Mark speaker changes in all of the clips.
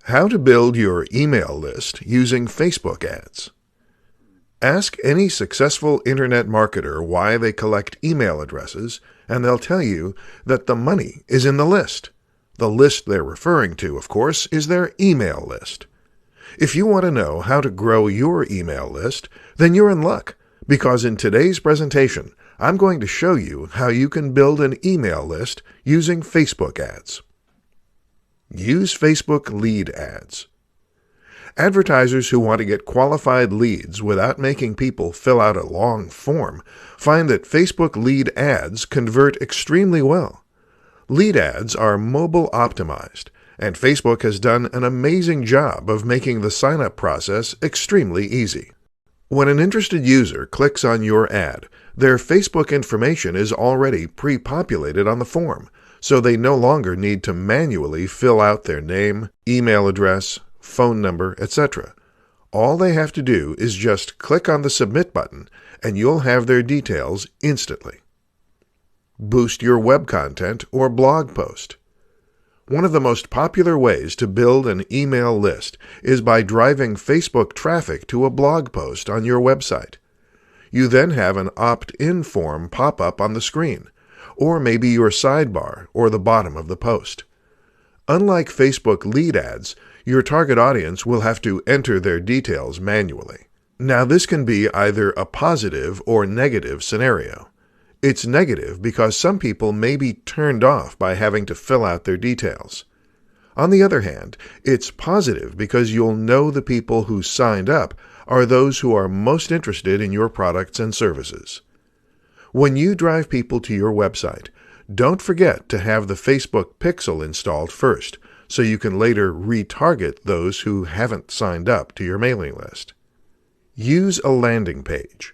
Speaker 1: How to build your email list using Facebook ads. Ask any successful internet marketer why they collect email addresses, and they'll tell you that the money is in the list. The list they're referring to, of course, is their email list. If you want to know how to grow your email list, then you're in luck, because in today's presentation, I'm going to show you how you can build an email list using Facebook ads. Use Facebook lead ads. Advertisers who want to get qualified leads without making people fill out a long form find that Facebook lead ads convert extremely well. Lead ads are mobile optimized, and Facebook has done an amazing job of making the sign-up process extremely easy. When an interested user clicks on your ad, their Facebook information is already pre-populated on the form, so they no longer need to manually fill out their name, email address, phone number, etc. All they have to do is just click on the Submit button, and you'll have their details instantly. Boost your web content or blog post. One of the most popular ways to build an email list is by driving Facebook traffic to a blog post on your website. You then have an opt-in form pop up on the screen, or maybe your sidebar or the bottom of the post. Unlike Facebook lead ads, your target audience will have to enter their details manually. Now, this can be either a positive or negative scenario. It's negative because some people may be turned off by having to fill out their details. On the other hand, it's positive because you'll know the people who signed up are those who are most interested in your products and services. When you drive people to your website, don't forget to have the Facebook Pixel installed first, so you can later retarget those who haven't signed up to your mailing list. Use a landing page.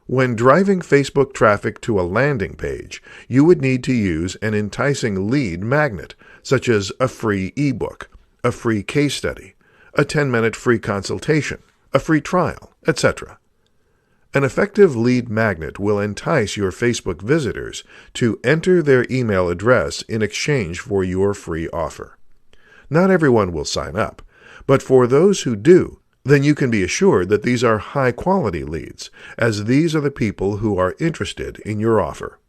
Speaker 1: When driving Facebook traffic to a landing page, you would need to use an enticing lead magnet, such as a free ebook, a free case study, a 10-minute free consultation, a free trial, etc. An effective lead magnet will entice your Facebook visitors to enter their email address in exchange for your free offer. Not everyone will sign up, but for those who do, then you can be assured that these are high-quality leads, as these are the people who are interested in your offer.